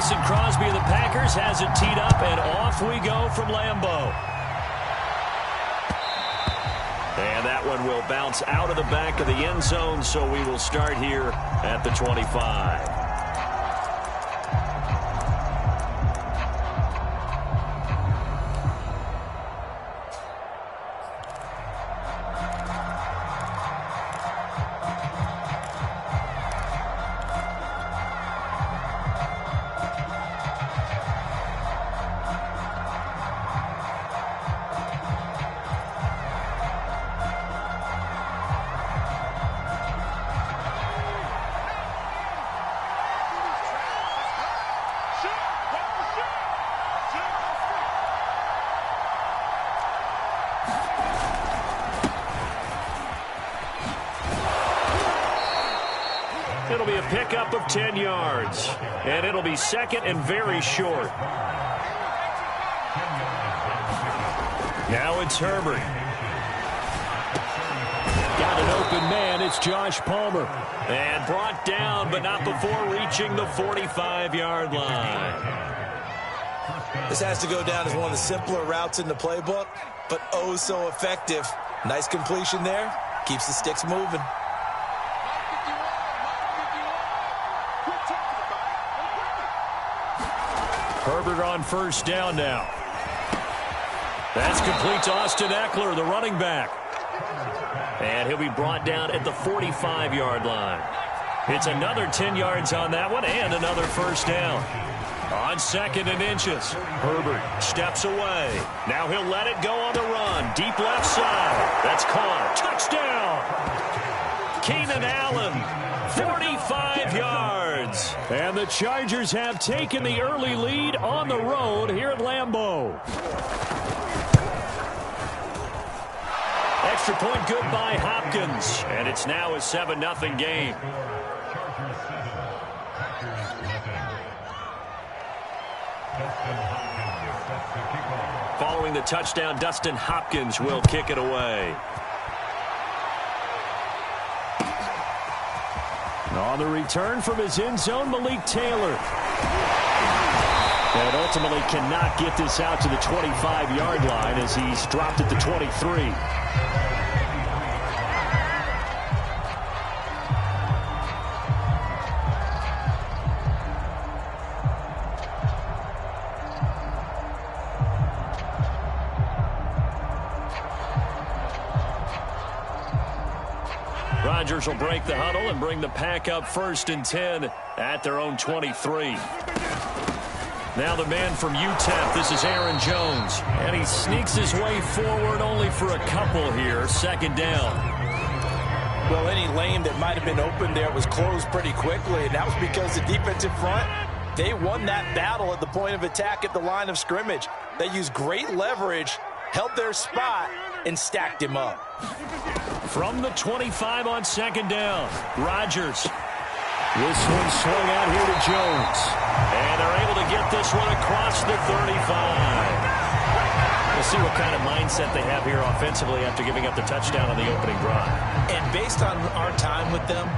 Mason Crosby of the Packers has it teed up, and off we go from Lambeau. And that one will bounce out of the back of the end zone, so we will start here at the 25. It'll be a pickup of 10 yards, and it'll be second and very short. Now it's Herbert. Got an open man. It's Josh Palmer. And brought down, but not before reaching the 45-yard line. This has to go down as one of the simpler routes in the playbook, but oh so effective. Nice completion there. Keeps the sticks moving. Herbert on first down now. That's complete to Austin Eckler, the running back. And he'll be brought down at the 45-yard line. It's another 10 yards on that one and another first down. On second and inches, Herbert steps away. Now he'll let it go on the run. Deep left side. That's caught. Touchdown! Keenan Allen, 45 yards. And the Chargers have taken the early lead on the road here at Lambeau. Extra point good by Hopkins. And it's now a 7-0 game. Following the touchdown, Dustin Hopkins will kick it away. On the return from his end zone, Malik Taylor. And ultimately cannot get this out to the 25-yard line as he's dropped at the 23. Rodgers will break the huddle and bring the pack up first and 10 at their own 23. Now the man from UTEP, this is Aaron Jones. And he sneaks his way forward only for a couple here. Second down. Well, any lane that might have been open there was closed pretty quickly, and that was because the defensive front, they won that battle at the point of attack at the line of scrimmage. They used great leverage, held their spot, and stacked him up. From the 25 on second down, Rodgers. This one swung out here to Jones. And they're able to get this one across the 35. We'll see what kind of mindset they have here offensively after giving up the touchdown on the opening drive. And based on our time with them,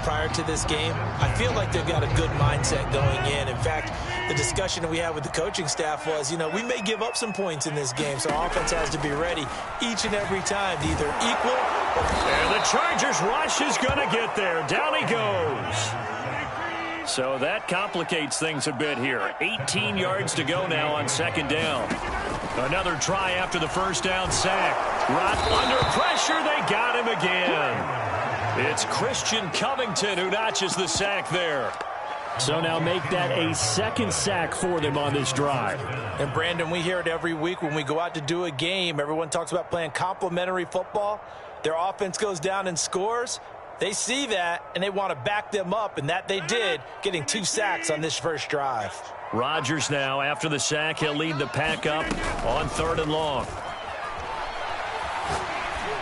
prior to this game, I feel like they've got a good mindset going in. In fact, the discussion that we had with the coaching staff was, we may give up some points in this game, so our offense has to be ready each and every time to either equal or... And the Chargers rush is going to get there. Down he goes. So that complicates things a bit here. 18 yards to go now on second down. Another try after the first down sack. Right under pressure, they got him again. It's Christian Covington who notches the sack there. So now make that a second sack for them on this drive. And Brandon, we hear it every week when we go out to do a game. Everyone talks about playing complementary football. Their offense goes down and scores. They see that, and they want to back them up, and that they did, getting 2 sacks on this first drive. Rodgers now, after the sack, he'll lead the pack up on 3rd and long.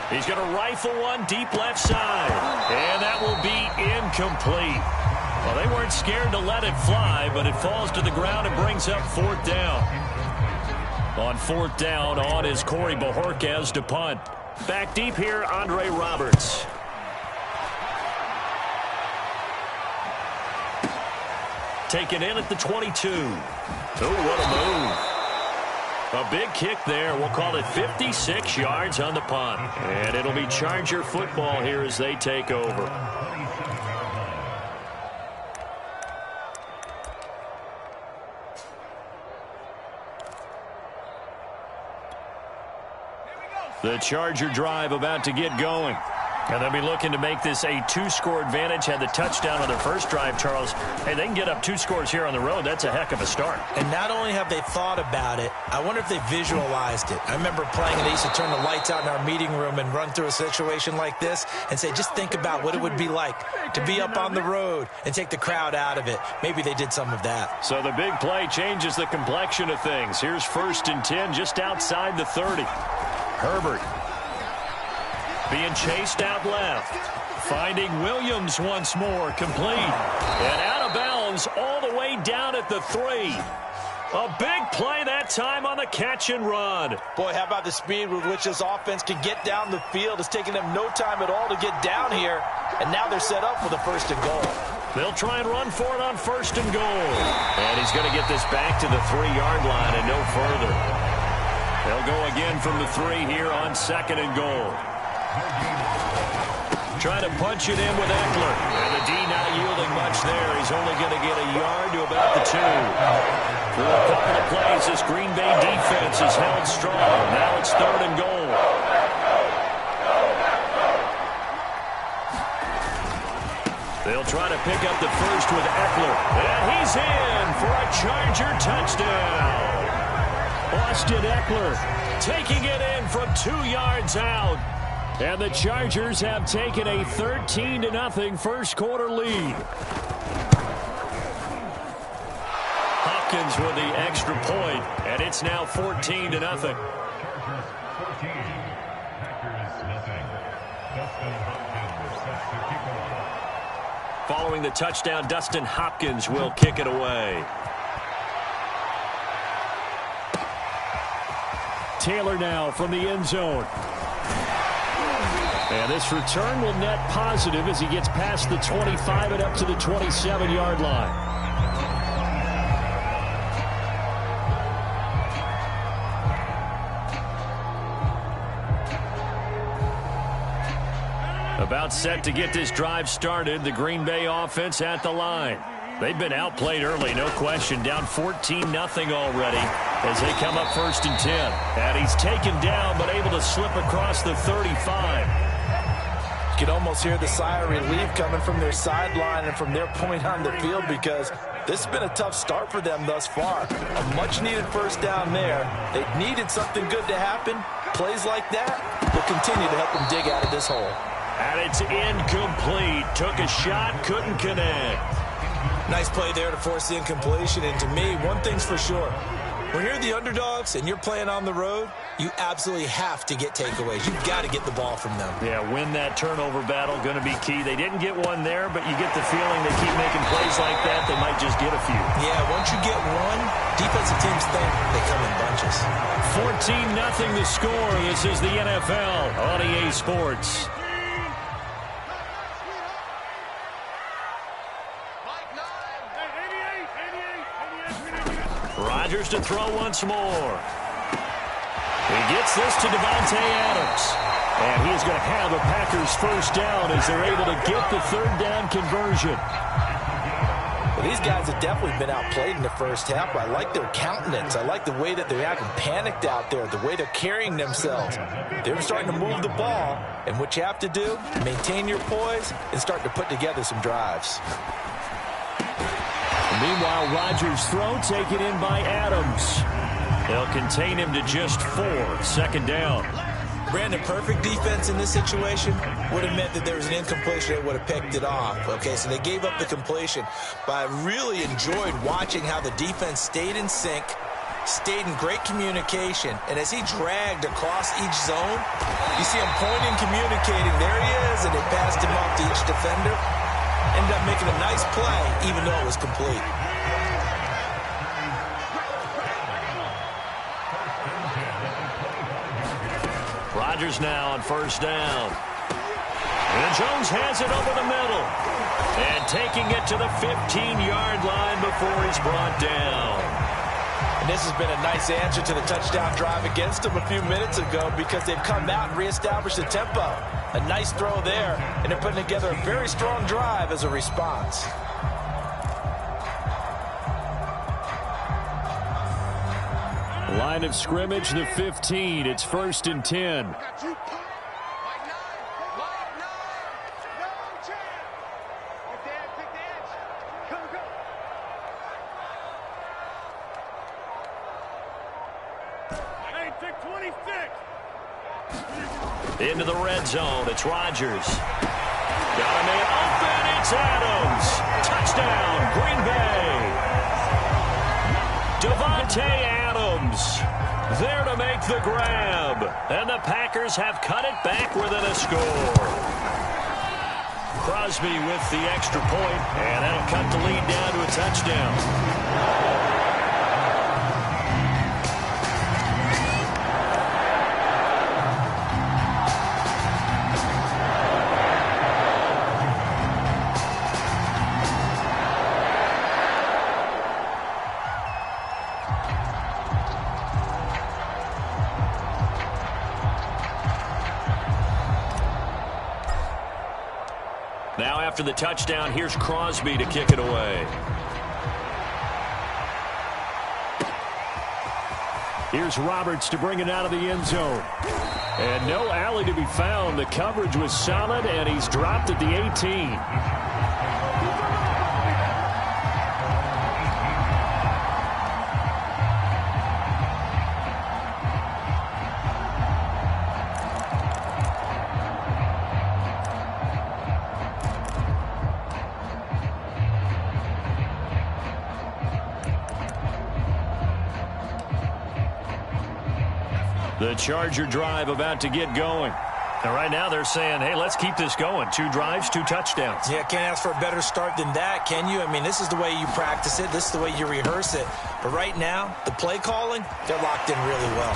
He's going to rifle one deep left side, and that will be incomplete. Well, they weren't scared to let it fly, but it falls to the ground and brings up 4th down. On 4th down, on is Corey Bojorquez to punt. Back deep here, Andre Roberts. taken in at the 22. Oh, what a move. A big kick there. We'll call it 56 yards on the punt. And it'll be Charger football here as they take over. The Charger drive about to get going. And they'll be looking to make this a two-score advantage. Had the touchdown on their first drive, Charles. Hey, they can get up 2 scores here on the road. That's a heck of a start. And not only have they thought about it, I wonder if they visualized it. I remember playing and they used to turn the lights out in our meeting room and run through a situation like this and say, just think about what it would be like to be up on the road and take the crowd out of it. Maybe they did some of that. So the big play changes the complexion of things. Here's 1st and 10 just outside the 30. Herbert being chased out left. Finding Williams once more, complete. And out of bounds all the way down at the 3. A big play that time on the catch and run. Boy, how about the speed with which this offense can get down the field? It's taking them no time at all to get down here. And now they're set up for the 1st and goal. They'll try and run for it on 1st and goal. And he's going to get this back to the 3-yard line and no further. They'll go again from the 3 here on 2nd and goal. Trying to punch it in with Eckler. And the D not yielding much there. He's only going to get a yard to about the 2. For a couple of plays, this Green Bay defense is held strong. Now it's 3rd and goal. They'll try to pick up the first with Eckler. And he's in for a Charger touchdown. Austin Eckler taking it in from 2 yards out. And the Chargers have taken a 13-0 first quarter lead. Hopkins with the extra point, and it's now 14-0. Following the touchdown, Dustin Hopkins will kick it away. Taylor now from the end zone. And this return will net positive as he gets past the 25 and up to the 27-yard line. About set to get this drive started, the Green Bay offense at the line. They've been outplayed early, no question, down 14-0 already as they come up 1st and 10. And he's taken down but able to slip across the 35. You can almost hear the sigh of relief coming from their sideline and from their point on the field because this has been a tough start for them thus far. A much-needed first down there. They needed something good to happen. Plays like that will continue to help them dig out of this hole. And it's incomplete. Took a shot, couldn't connect. Nice play there to force the incompletion. And to me, one thing's for sure. When you're the underdogs and you're playing on the road, you absolutely have to get takeaways. You've got to get the ball from them. Yeah, win that turnover battle, going to be key. They didn't get one there, but you get the feeling they keep making plays like that, they might just get a few. Yeah, once you get one, defensive teams think they come in bunches. 14-0 the score. This is the NFL on EA Sports. Rodgers to throw once more. He gets this to Devontae Adams. And he is going to have a Packers first down as they're able to get the 3rd down conversion. Well, these guys have definitely been outplayed in the first half. I like their countenance. I like the way that they're acting panicked out there, the way they're carrying themselves. They're starting to move the ball. And what you have to do, maintain your poise and start to put together some drives. Meanwhile, Rodgers' throw taken in by Adams. They'll contain him to just 4. 2nd down. Brandon, perfect defense in this situation would have meant that there was an incompletion. They would have picked it off. Okay, so they gave up the completion. But I really enjoyed watching how the defense stayed in sync, stayed in great communication. And as he dragged across each zone, you see him pointing, communicating. There he is, and they passed him off to each defender. Ended up making a nice play, even though it was complete. Rodgers now on 1st down. And Jones has it over the middle. And taking it to the 15-yard line before he's brought down. And this has been a nice answer to the touchdown drive against them a few minutes ago because they've come out and reestablished the tempo. A nice throw there, and they're putting together a very strong drive as a response. Line of scrimmage, the 15. It's 1st and 10. Into the red zone. It's Rodgers. Got a man open. It's Adams. Touchdown, Green Bay. Devontae Adams there to make the grab. And the Packers have cut it back within a score. Crosby with the extra point, and that'll cut the lead down to a touchdown. Now after the touchdown, here's Crosby to kick it away. Here's Roberts to bring it out of the end zone. And no alley to be found. The coverage was solid, and he's dropped at the 18. The Charger drive about to get going. And right now they're saying, hey, let's keep this going. 2 drives, 2 touchdowns. Yeah, can't ask for a better start than that, can you? I mean, this is the way you practice it. This is the way you rehearse it. But right now, the play calling, they're locked in really well.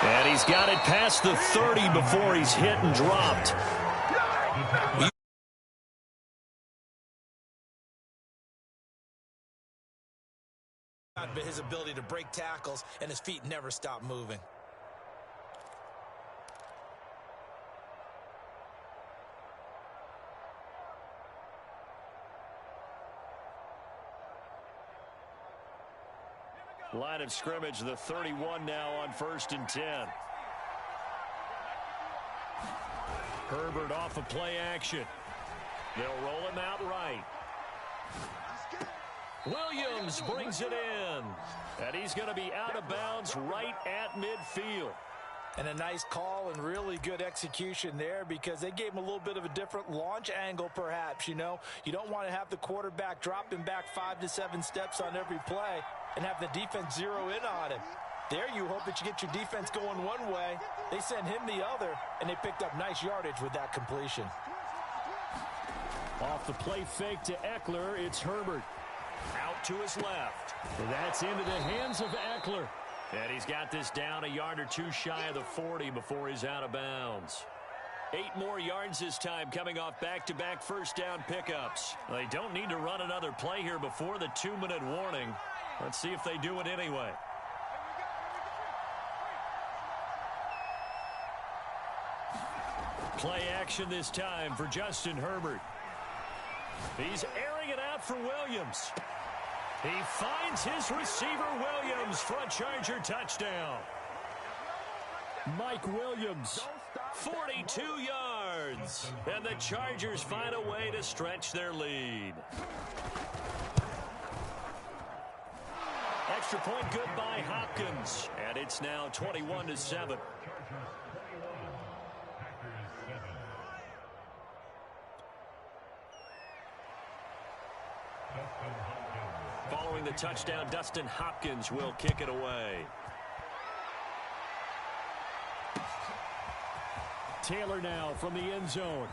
And he's got it past the 30 before he's hit and dropped. His ability to break tackles, and his feet never stop moving. Line of scrimmage, the 31 now on 1st and 10. Herbert off of play action. They'll roll him out right. Williams brings it in. And he's going to be out of bounds right at midfield. And a nice call and really good execution there because they gave him a little bit of a different launch angle perhaps, you know. You don't want to have the quarterback dropping back 5 to 7 steps on every play and have the defense zero in on him. There you hope that you get your defense going one way. They sent him the other, and they picked up nice yardage with that completion. Off the play fake to Eckler, it's Herbert. Out to his left. And that's into the hands of Eckler. And he's got this down a yard or 2 shy of the 40 before he's out of bounds. 8 more yards this time coming off back-to-back first down pickups. They don't need to run another play here before the 2-minute warning. Let's see if they do it anyway. Play action this time for Justin Herbert. He's airing it out for Williams. He finds his receiver Williams for a Charger touchdown. Mike Williams, 42 yards. And the Chargers find a way to stretch their lead. Extra point good by Hopkins. And it's now 21-7. Following the touchdown, Dustin Hopkins will kick it away. Taylor now from the end zone.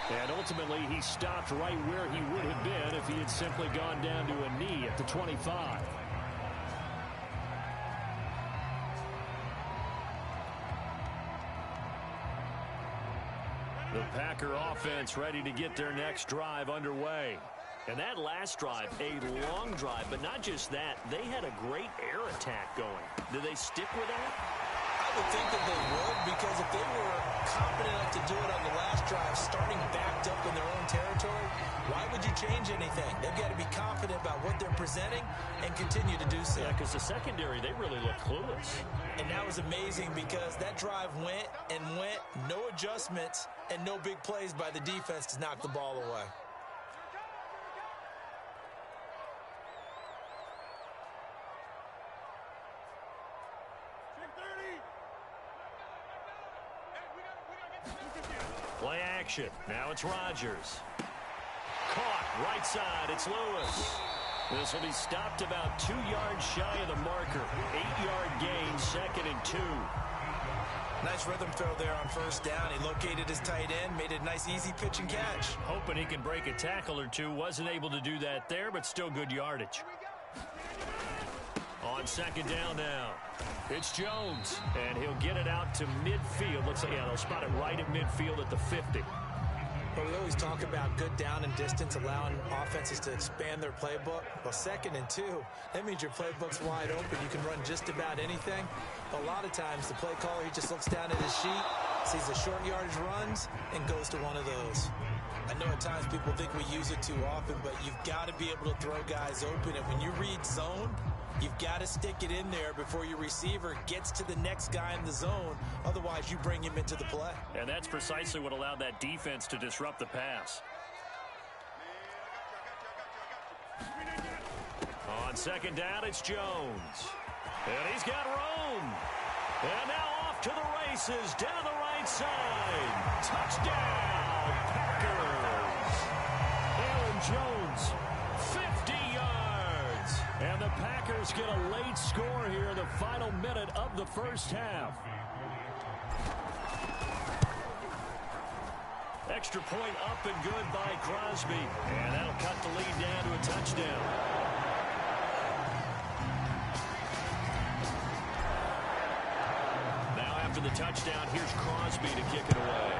And ultimately, he stopped right where he would have been if he had simply gone down to a knee at the 25. Packer offense ready to get their next drive underway. And that last drive, a long drive, but not just that. They had a great air attack going. Did they stick with that? I would think that they would, because if they were confident enough to do it on the last drive, starting backed up in their own territory, why would you change anything? They've got to be confident about what they're presenting and continue to do so. Yeah, because the secondary, they really looked clueless. And that was amazing because that drive went and went, no adjustments, and no big plays by the defense to knock the ball away. Play action. Now it's Rodgers. Caught. Right side. It's Lewis. This will be stopped about 2 yards shy of the marker. 8-yard gain, 2nd and 2. Nice rhythm throw there on first down. He located his tight end, made it a nice, easy pitch and catch. Hoping he can break a tackle or two. Wasn't able to do that there, but still good yardage. On 2nd down now, it's Jones, and he'll get it out to midfield. Looks like, yeah, they'll spot it right at midfield at the 50. But we always talk about good down and distance, allowing offenses to expand their playbook. Well, 2nd and 2, that means your playbook's wide open. You can run just about anything. A lot of times, the play caller, he just looks down at his sheet, sees the short yardage runs, and goes to one of those. I know at times people think we use it too often, but you've got to be able to throw guys open. And when you read zone, you've got to stick it in there before your receiver gets to the next guy in the zone. Otherwise, you bring him into the play. And that's precisely what allowed that defense to disrupt the pass. On 2nd down, it's Jones. And he's got room. And now off to the races, down the right side. Touchdown, Packers. Aaron Jones, 50 yards. And the Packers get a late score here in the final minute of the first half. Extra point up and good by Crosby. And that'll cut the lead down to a touchdown. Now after the touchdown, here's Crosby to kick it away.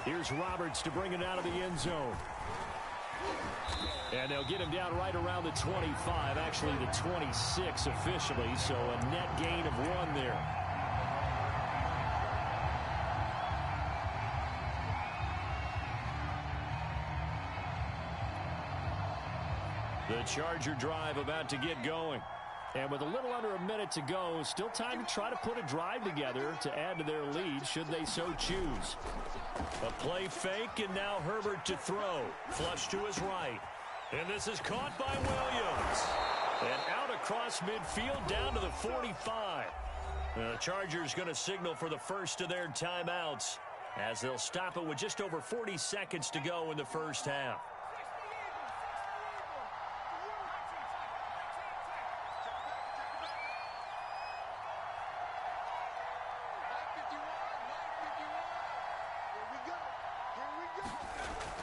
Here's Roberts to bring it out of the end zone. And they'll get him down right around the 25, actually the 26 officially, so a net gain of 1 there. The Charger drive about to get going. And with a little under a minute to go, still time to try to put a drive together to add to their lead should they so choose. A play fake, and now Herbert to throw. Flush to his right. And this is caught by Williams. And out across midfield down to the 45. The Chargers going to signal for the first of their timeouts as they'll stop it with just over 40 seconds to go in the first half.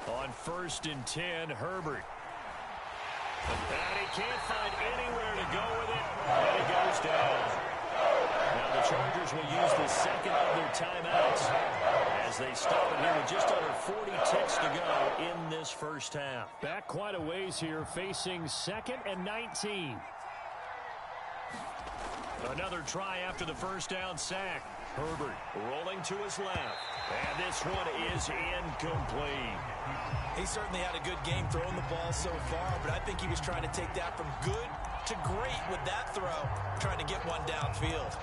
On 1st and 10, Herbert. And he can't find anywhere to go with it, and he goes down. Now the Chargers will use the second of their timeouts as they stop it here with just under 40 ticks to go in this first half. Back quite a ways here, facing 2nd and 19. Another try after the first down sack. Herbert rolling to his left. And this one is incomplete. He certainly had a good game throwing the ball so far, but I think he was trying to take that from good to great with that throw, trying to get one downfield.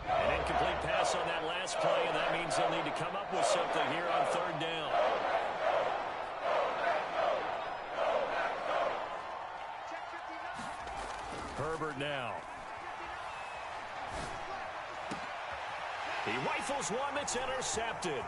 An incomplete pass on that last play, and that means they'll need to come up with something here on 3rd down. Herbert now. He rifles one that's intercepted.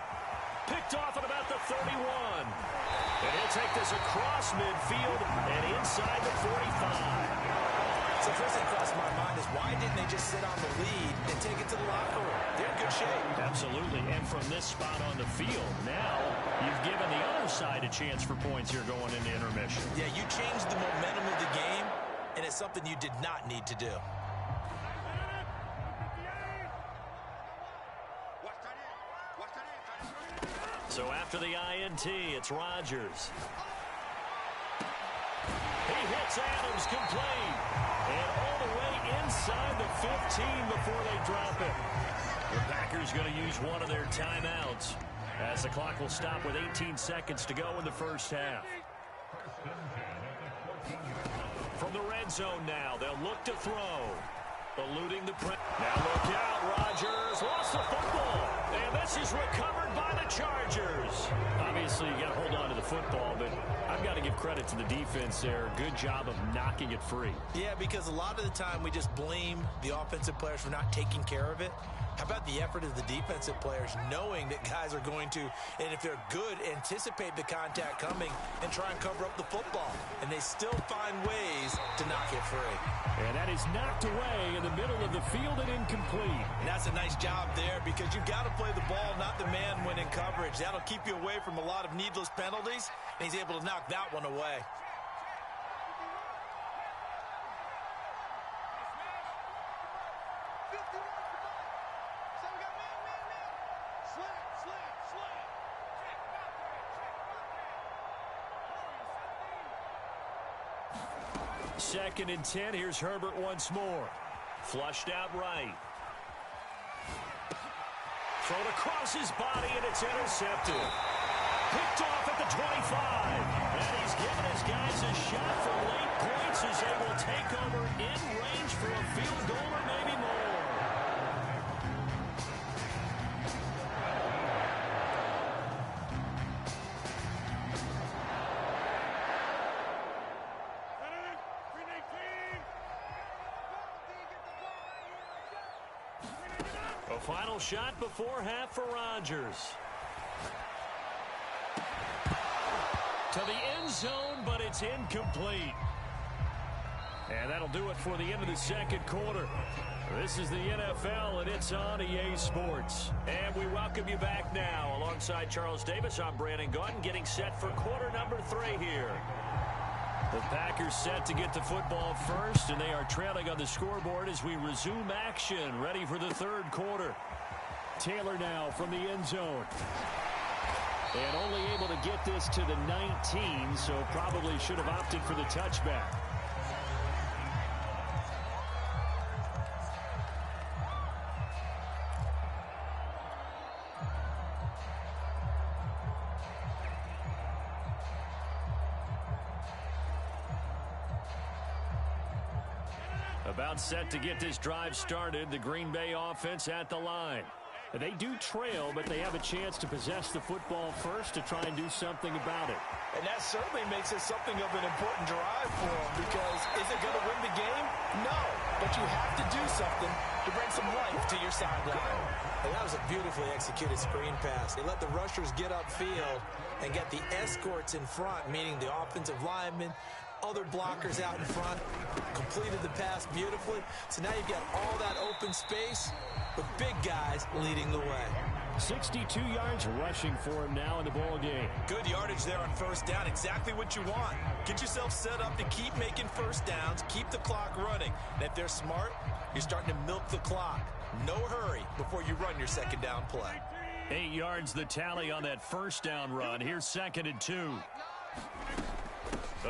Picked off at about the 31. And he'll take this across midfield and inside the 45. So the first thing crossed my mind is why didn't they just sit on the lead and take it to the locker room? They're in good shape. Absolutely. And from this spot on the field, now you've given the other side a chance for points here going into intermission. Yeah, you changed the momentum of the game, and it's something you did not need to do. So after the INT, it's Rodgers. He hits Adams complete. And all the way inside the 15 before they drop it. The Packers going to use one of their timeouts as the clock will stop with 18 seconds to go in the first half. From the red zone now, they'll look to throw. Eluding the press. Now look out, Rodgers lost the football. And this is recovered by the Chargers. Obviously, you got to hold on to the football, but I've got to give credit to the defense there. Good job of knocking it free. Yeah, because a lot of the time we just blame the offensive players for not taking care of it. How about the effort of the defensive players knowing that guys are going to, and if they're good, anticipate the contact coming and try and cover up the football. And they still find ways to knock it free. And that is knocked away in the middle of the field and incomplete. And that's a nice job there because you've got to play the ball, not the man when in coverage. That'll keep you away from a lot of needless penalties, and he's able to knock that one away. Second and 10. Here's Herbert once more. Flushed out right. Thrown across his body, and it's intercepted. Picked off at the 25. And he's given his guys a shot for late points as they will take over in range for a field goal or maybe more. A final shot before half for Rodgers. To the end zone, but it's incomplete. And that'll do it for the end of the second quarter. This is the NFL, and it's on EA Sports. And we welcome you back now. Alongside Charles Davis, I'm Brandon Gautin, getting set for quarter number 3 here. The Packers set to get the football first, and they are trailing on the scoreboard as we resume action, ready for the third quarter. Taylor now from the end zone. And only able to get this to the 19, so probably should have opted for the touchback. About set to get this drive started, the Green Bay offense at the line. They do trail, but they have a chance to possess the football first to try and do something about it. And that certainly makes it something of an important drive for them because is it going to win the game? No, but you have to do something to bring some life to your sideline. And that was a beautifully executed screen pass. They let the rushers get upfield and get the escorts in front, meaning the offensive linemen, other blockers out in front, completed the pass beautifully. So now you've got all that open space with big guys leading the way. 62 yards rushing for him now in the ball game. Good yardage there on first down. Exactly what you want. Get yourself set up to keep making first downs, keep the clock running. And if they're smart, you're starting to milk the clock. No hurry before you run your second down play. 8 yards the tally on that first down run. Here's 2nd and 2.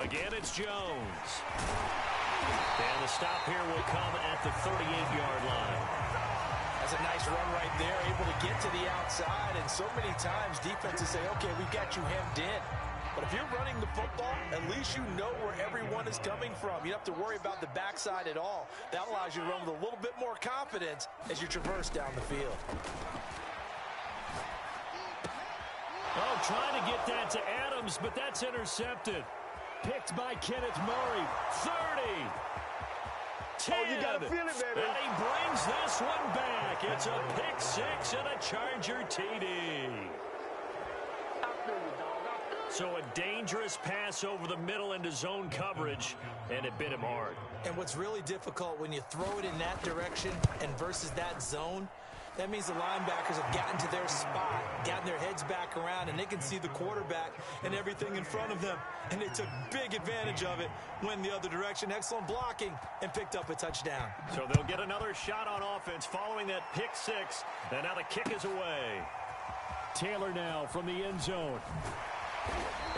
Again, it's Jones. And the stop here will come at the 38-yard line. That's a nice run right there, able to get to the outside. And so many times defenses say, okay, we've got you hemmed in. But if you're running the football, at least you know where everyone is coming from. You don't have to worry about the backside at all. That allows you to run with a little bit more confidence as you traverse down the field. Oh, trying to get that to Adams, but that's intercepted. Picked by Kenneth Murray. 30. 10. Oh, you got to feel it, baby. And he brings this one back. It's a pick six and a Charger TD. So a dangerous pass over the middle into zone coverage, and it bit him hard. And what's really difficult when you throw it in that direction and versus that zone, that means the linebackers have gotten to their spot, gotten their heads back around, and they can see the quarterback and everything in front of them. And they took big advantage of it, went the other direction, excellent blocking, and picked up a touchdown. So they'll get another shot on offense following that pick six, and now the kick is away. Taylor now from the end zone.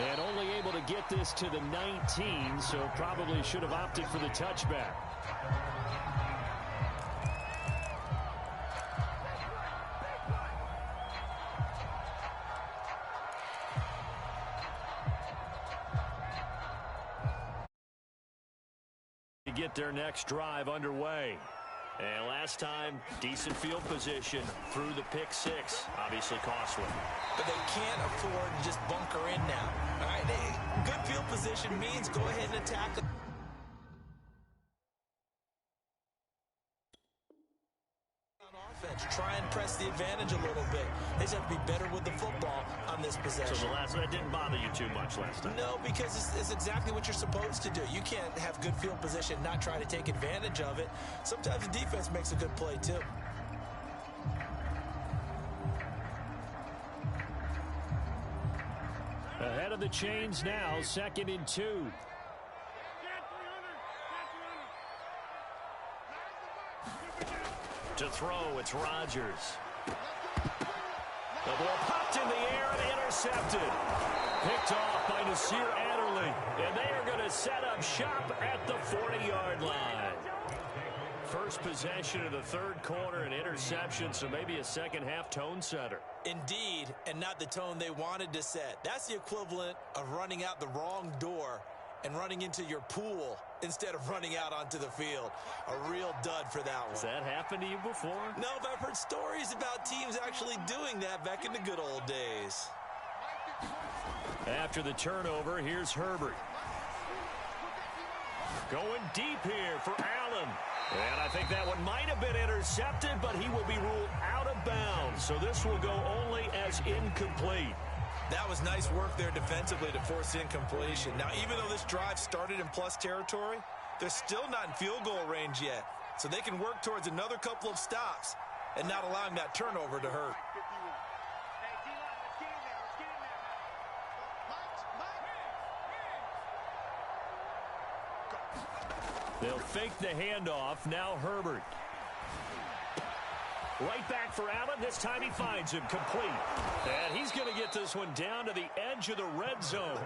And only able to get this to the 19, so probably should have opted for the touchback. To get their next drive underway. And last time, decent field position through the pick six. Obviously costly. But they can't afford to just bunker in now. All right, good field position means go ahead and attack them. On offense, try and press the advantage a little bit. They just have to be better with the football on this possession. So that didn't bother you too much last time? No, because it's exactly what you're supposed to do. You can't have good field position, not try to take advantage of it. Sometimes the defense makes a good play, too. Ahead of the chains now, 2nd and 2. To throw, it's Rodgers. The ball popped in the air and intercepted. Picked off by Nasir Adderley. And they are going to set up shop at the 40-yard line. First possession of the third quarter, an interception, so maybe a second-half tone setter. Indeed, and not the tone they wanted to set. That's the equivalent of running out the wrong door and running into your pool instead of running out onto the field. A real dud for that one. Has that happened to you before? No, but I've heard stories about teams actually doing that back in the good old days. After the turnover, here's Herbert. Going deep here for Allen. And I think that one might have been intercepted, but he will be ruled out of bounds. So this will go only as incomplete. That was nice work there defensively to force incompletion. Now, even though this drive started in plus territory, they're still not in field goal range yet. So they can work towards another couple of stops and not allowing that turnover to hurt. They'll fake the handoff. Now Herbert. Right back for Allen. This time he finds him complete. And he's going to get this one down to the edge of the red zone.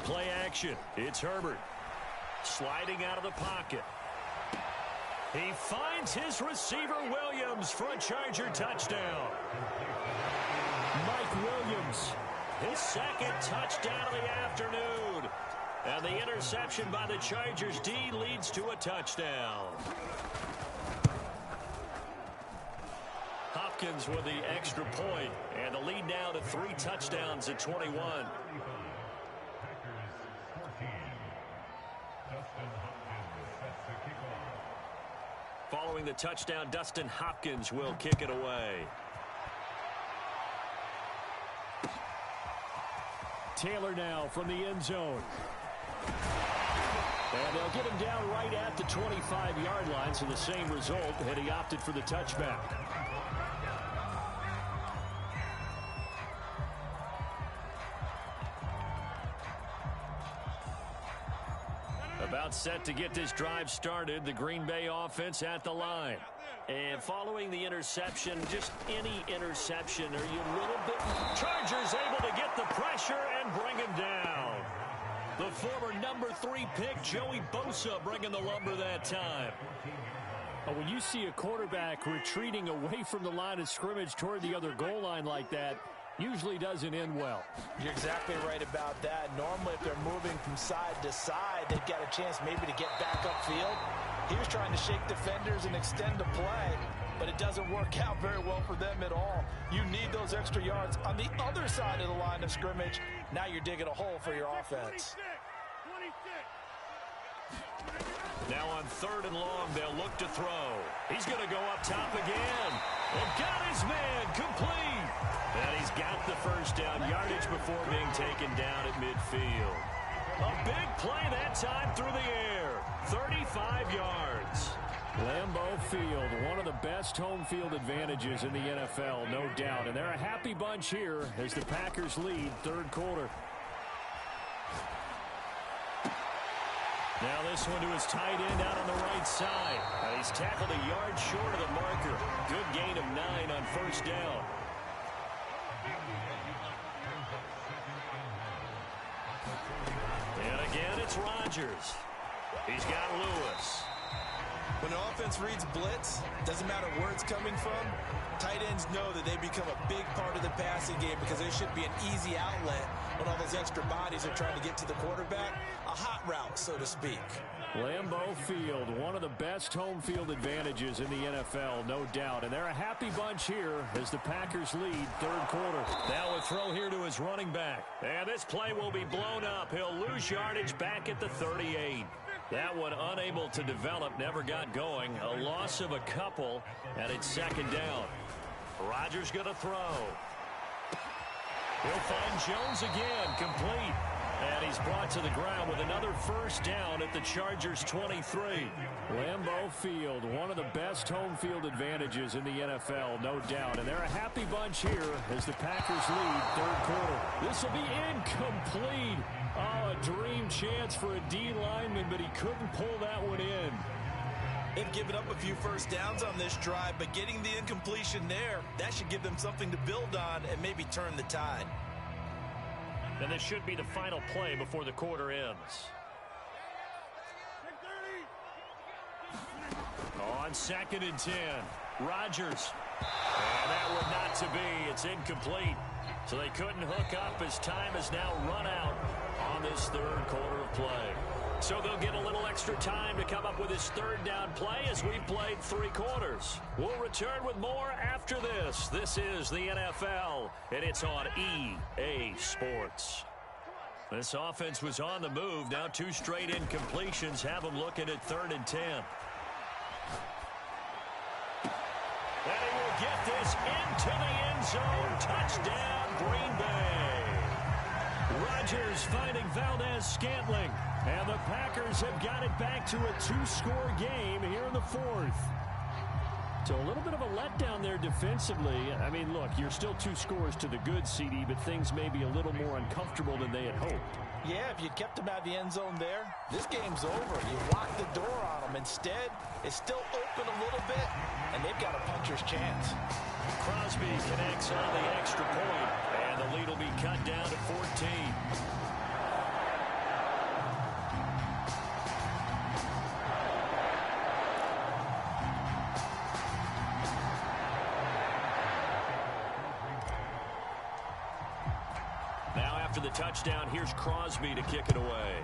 Play action. It's Herbert. Sliding out of the pocket. He finds his receiver, Williams, for a Charger touchdown. Mike Williams. His second touchdown of the afternoon. And the interception by the Chargers D leads to a touchdown. Hopkins with the extra point, and the lead now to 3 touchdowns at 21. Following the touchdown, Dustin Hopkins will kick it away. Taylor now from the end zone. And they'll get him down right at the 25-yard line, so the same result, and he opted for the touchback. About set to get this drive started, the Green Bay offense at the line. And following the interception, just any interception, are you a little bit... Chargers able to get the pressure and bring him down. The former number 3 pick, Joey Bosa, bringing the lumber that time. When you see a quarterback retreating away from the line of scrimmage toward the other goal line like that, usually doesn't end well. You're exactly right about that. Normally, if they're moving from side to side, they've got a chance maybe to get back upfield. He was trying to shake defenders and extend the play, but it doesn't work out very well for them at all. You need those extra yards on the other side of the line of scrimmage. Now you're digging a hole for your offense. Now on 3rd and long, they'll look to throw. He's going to go up top again. And got his man complete. And he's got the first down yardage before being taken down at midfield. A big play that time through the air. 35 yards. Lambeau Field, one of the best home field advantages in the NFL, no doubt. And they're a happy bunch here as the Packers lead 3rd quarter. Now this one to his tight end out on the right side. He's tackled a yard short of the marker. Good gain of 9 on 1st down. And again, it's Rodgers. He's got Lewis. When an offense reads blitz, doesn't matter where it's coming from, tight ends know that they become a big part of the passing game because there should be an easy outlet when all those extra bodies are trying to get to the quarterback. A hot route, so to speak. Lambeau Field, one of the best home field advantages in the NFL, no doubt. And they're a happy bunch here as the Packers lead 3rd quarter. Now a throw here to his running back. And this play will be blown up. He'll lose yardage back at the 38. That one unable to develop, never got going. A loss of a couple, and it's 2nd down. Rodgers going to throw. He'll find Jones again, complete. And he's brought to the ground with another 1st down at the Chargers' 23. Lambeau Field, one of the best home field advantages in the NFL, no doubt. And they're a happy bunch here as the Packers lead 3rd quarter. This will be incomplete. Oh, a dream chance for a D lineman, but he couldn't pull that one in. They've given up a few 1st downs on this drive, but getting the incompletion there, that should give them something to build on and maybe turn the tide. And this should be the final play before the quarter ends. On 2nd and 10, Rodgers. And that would not to be. It's incomplete. So they couldn't hook up as time has now run out on this 3rd quarter of play. So they'll get a little extra time to come up with his 3rd down play as we've played 3 quarters. We'll return with more after this. This is the NFL, and it's on EA Sports. This offense was on the move. Now 2 straight incompletions have them looking at 3rd and 10. And he will get this into the end zone. Touchdown, Green Bay. Rodgers finding Valdez-Scantling. And the Packers have got it back to a 2-score game here in the 4th. So a little bit of a letdown there defensively. I mean, look, you're still 2 scores to the good, CD, but things may be a little more uncomfortable than they had hoped. Yeah, if you kept them out of the end zone there, this game's over. You locked the door on them. Instead, it's still open a little bit, and they've got a puncher's chance. Crosby connects on the extra point, and the lead will be cut down to 14. After the touchdown, here's Crosby to kick it away.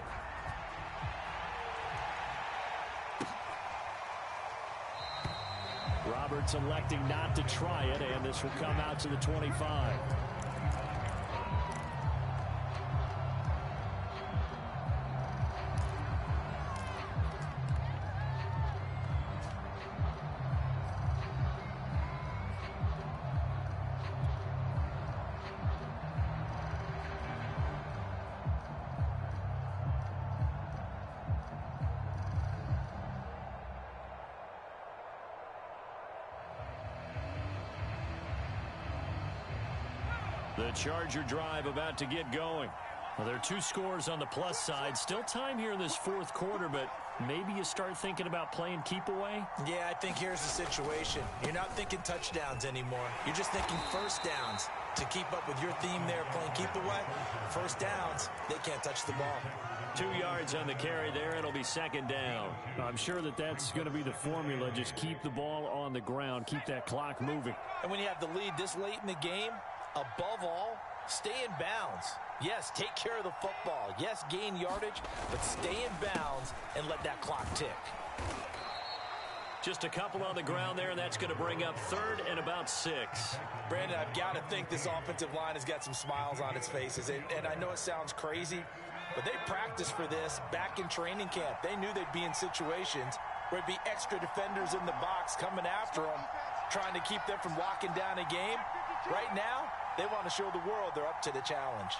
Roberts electing not to try it, and this will come out to the 25. The Charger drive about to get going. Well, there are 2 scores on the plus side. Still time here in this 4th quarter, but maybe you start thinking about playing keep away? Yeah, I think here's the situation. You're not thinking touchdowns anymore. You're just thinking 1st downs. To keep up with your theme there, playing keep away, 1st downs, they can't touch the ball. 2 yards on the carry there. It'll be 2nd down. I'm sure that that's going to be the formula. Just keep the ball on the ground. Keep that clock moving. And when you have the lead this late in the game, above all, stay in bounds. Yes, take care of the football. Yes, gain yardage, but stay in bounds and let that clock tick. Just a couple on the ground there, and that's going to bring up 3rd and about 6. Brandon, I've got to think this offensive line has got some smiles on its faces. And I know it sounds crazy, but they practiced for this back in training camp. They knew they'd be in situations where it'd be extra defenders in the box coming after them, trying to keep them from locking down a game. Right now, they want to show the world they're up to the challenge.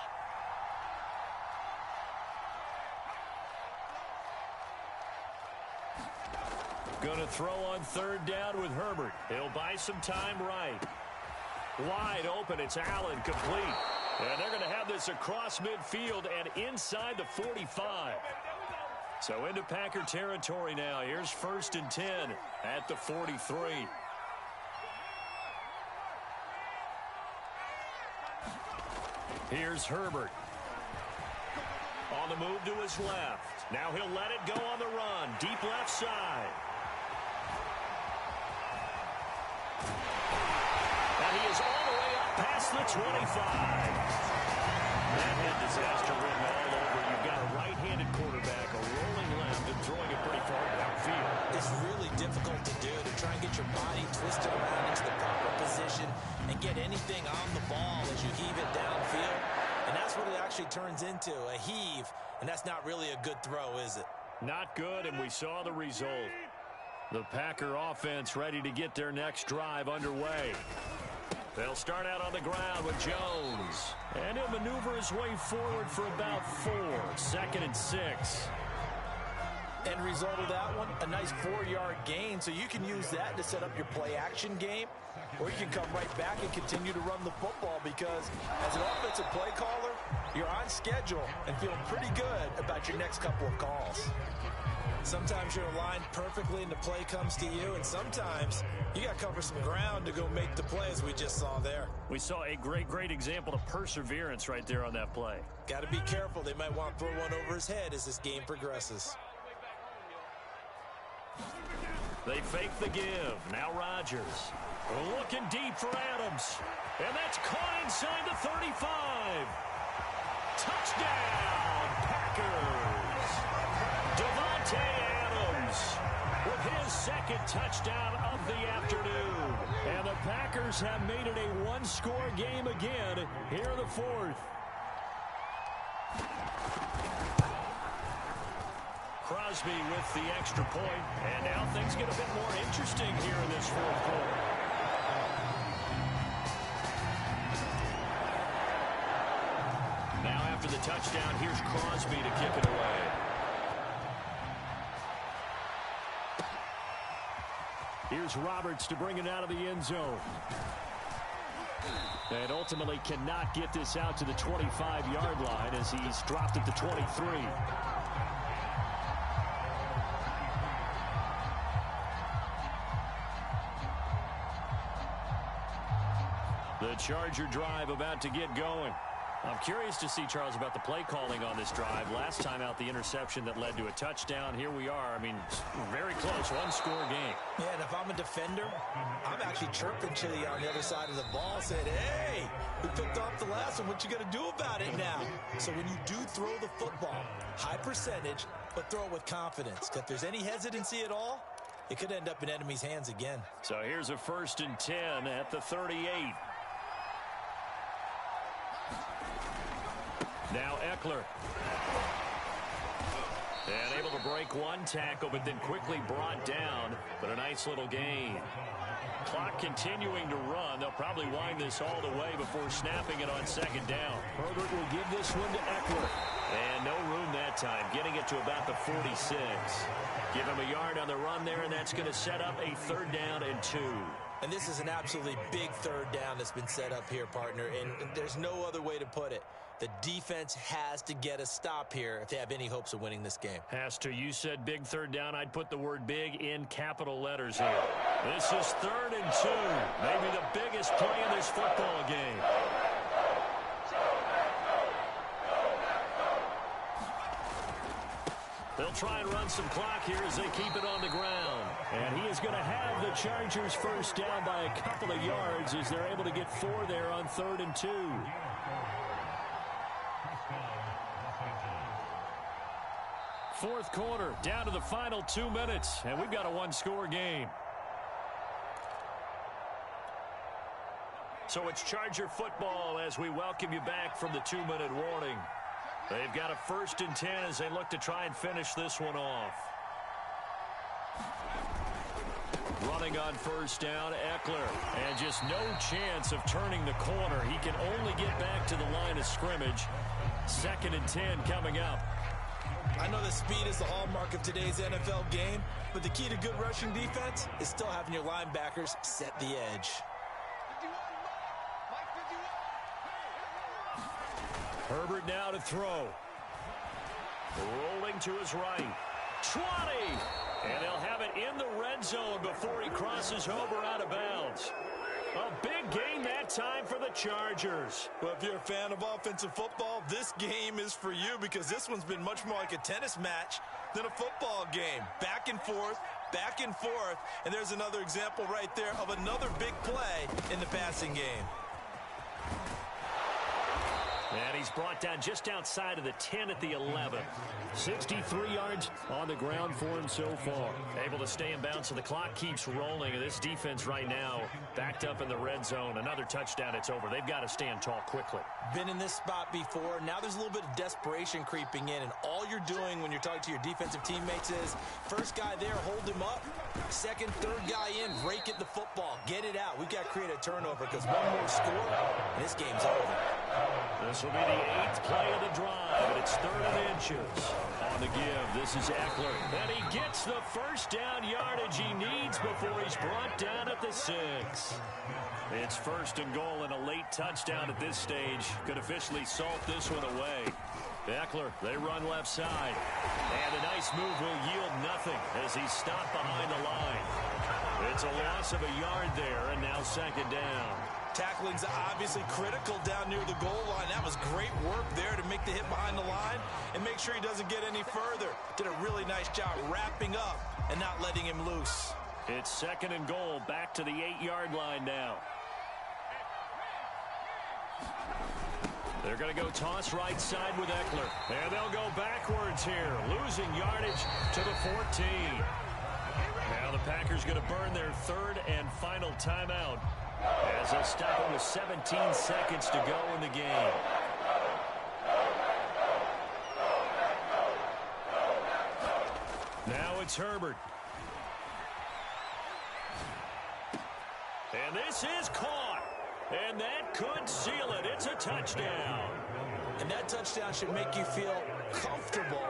Going to throw on 3rd down with Herbert. He'll buy some time right. Wide open, it's Allen, complete. And they're going to have this across midfield and inside the 45. So into Packer territory now. Here's 1st and 10 at the 43. Here's Herbert. On the move to his left. Now he'll let it go on the run. Deep left side. And he is all the way up past the 25. That had disaster written all over. You've got a right-handed quarterback, a rolling left, and throwing it pretty far downfield. It's really difficult to do, to try and get your body twisted around into the proper position and get anything on the ball as you heave it downfield. And that's what it actually turns into, a heave. And that's not really a good throw, is it? Not good, and we saw the result. The Packer offense ready to get their next drive underway. They'll start out on the ground with Jones. And he'll maneuver his way forward for about 4. 2nd and 6. End result of that one, a nice 4-yard gain. So you can use that to set up your play-action game. Or you can come right back and continue to run the football because as an offensive play caller, you're on schedule and feeling pretty good about your next couple of calls. Sometimes you're aligned perfectly and the play comes to you, and sometimes you got to cover some ground to go make the play as we just saw there. We saw a great example of perseverance right there on that play. Got to be careful. They might want to throw one over his head as this game progresses. They fake the give. Now Rodgers. Looking deep for Adams. And that's caught inside the 35. Touchdown, Packers. Devontae Adams with his 2nd touchdown of the afternoon. And the Packers have made it a 1-score game again here in the 4th. Crosby with the extra point, and now things get a bit more interesting here in this 4th quarter. Now after the touchdown, here's Crosby to kick it away. Here's Roberts to bring it out of the end zone. And ultimately cannot get this out to the 25-yard line as he's dropped at the 23. The Charger drive about to get going. I'm curious to see, Charles, about the play calling on this drive. Last time out, the interception that led to a touchdown. Here we are. I mean, very close, 1-score game. Yeah, and if I'm a defender, I'm actually chirping Chili on the other side of the ball, saying, hey, we picked off the last one. What you going to do about it now? So when you do throw the football, high percentage, but throw it with confidence. If there's any hesitancy at all, it could end up in enemy's hands again. So here's a 1st and 10 at the 38. Now Eckler. And able to break one tackle, but then quickly brought down. But a nice little gain. Clock continuing to run. They'll probably wind this all the way before snapping it on 2nd down. Herbert will give this one to Eckler. And no room that time, getting it to about the 46. Give him a yard on the run there, and that's going to set up a 3rd down and 2. And this is an absolutely big 3rd down that's been set up here, partner. And there's no other way to put it. The defense has to get a stop here if they have any hopes of winning this game. Has to. You said big 3rd down. I'd put the word big in capital letters here. This is 3rd and 2. Maybe the biggest play in this football game. They'll try and run some clock here as they keep it on the ground. And he is going to have the Chargers 1st down by a couple of yards as they're able to get 4 there on 3rd and 2. Fourth quarter, down to the final 2 minutes, and we've got a one-score game. So it's Charger football as we welcome you back from the 2-minute warning. They've got a 1st and 10 as they look to try and finish this one off. Running on 1st down, Eckler. And just no chance of turning the corner. He can only get back to the line of scrimmage. 2nd and 10 coming up. I know that speed is the hallmark of today's NFL game, but the key to good rushing defense is still having your linebackers set the edge. Herbert now to throw. Rolling to his right. 20! And they'll have it in the red zone before he crosses over out of bounds. A big gain that time for the Chargers. Well, if you're a fan of offensive football, this game is for you because this one's been much more like a tennis match than a football game. Back and forth, and there's another example right there of another big play in the passing game. And he's brought down just outside of the 10 at the 11. 63 yards on the ground for him so far. Able to stay in bounds, so the clock keeps rolling. And this defense right now backed up in the red zone. Another touchdown, it's over. They've got to stand tall quickly. Been in this spot before. Now there's a little bit of desperation creeping in. And all you're doing when you're talking to your defensive teammates is, first guy there, hold him up. Second, third guy in, rake at the football. Get it out. We've got to create a turnover because one more score, and this game's over. This will be the 8th play of the drive, and it's 3rd and inches. On the give, this is Eckler. And he gets the first down yardage he needs before he's brought down at the 6. It's 1st and goal, and a late touchdown at this stage could officially salt this one away. Eckler, they run left side. And a nice move will yield nothing as he's stopped behind the line. It's a loss of a yard there, and now 2nd down. Tackling's obviously critical down near the goal line. That was great work there to make the hit behind the line and make sure he doesn't get any further. Did a really nice job wrapping up and not letting him loose. It's 2nd and goal, back to the 8-yard line now. They're going to go toss right side with Eckler. And they'll go backwards here, losing yardage to the 14. Now the Packers going to burn their 3rd and final timeout as they'll stop it with 17 seconds to go in the game. Now it's Herbert. And this is caught. And that could seal it. It's a touchdown. And that touchdown should make you feel comfortable.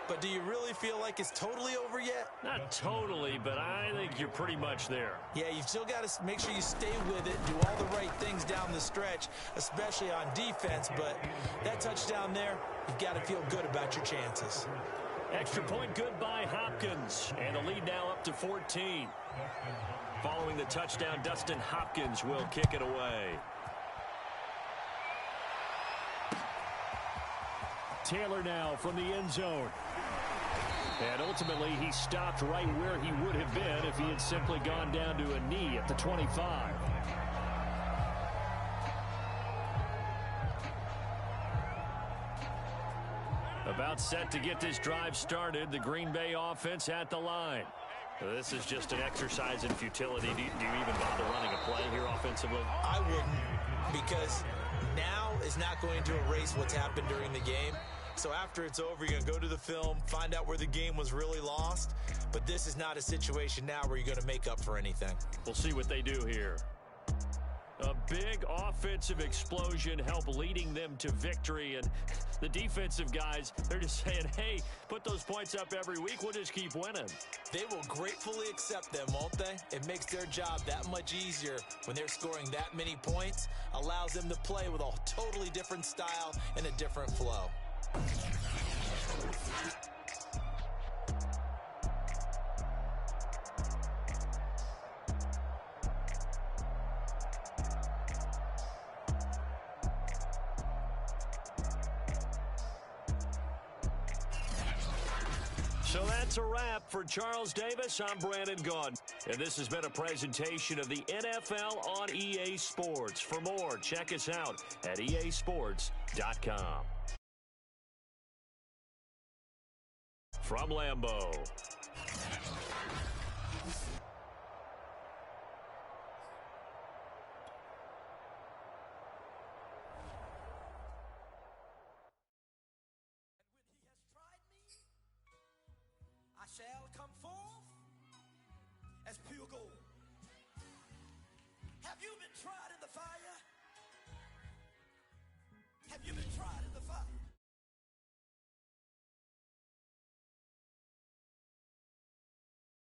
But do you really feel like it's totally over yet? Not totally, but I think you're pretty much there. Yeah, you've still got to make sure you stay with it, do all the right things down the stretch, especially on defense. But that touchdown there, you've got to feel good about your chances. Extra point good by Hopkins. And the lead now up to 14. Following the touchdown, Dustin Hopkins will kick it away. Taylor now from the end zone. And ultimately, he stopped right where he would have been if he had simply gone down to a knee at the 25. About set to get this drive started. The Green Bay offense at the line. This is just an exercise in futility. Do you even bother running a play here offensively? I wouldn't, because now is not going to erase what's happened during the game. So after it's over, you're going to go to the film, find out where the game was really lost. But this is not a situation now where you're going to make up for anything. We'll see what they do here. A big offensive explosion help leading them to victory. And the defensive guys, they're just saying, hey, put those points up every week. We'll just keep winning. They will gratefully accept them, won't they? It makes their job that much easier when they're scoring that many points. Allows them to play with a totally different style and a different flow. So that's a wrap for Charles Davis. I'm Brandon Gaudin, and this has been a presentation of the NFL on EA Sports. For more, check us out at easports.com. from Lambeau. I shall come forth as pure gold. Have you been tried in the fire?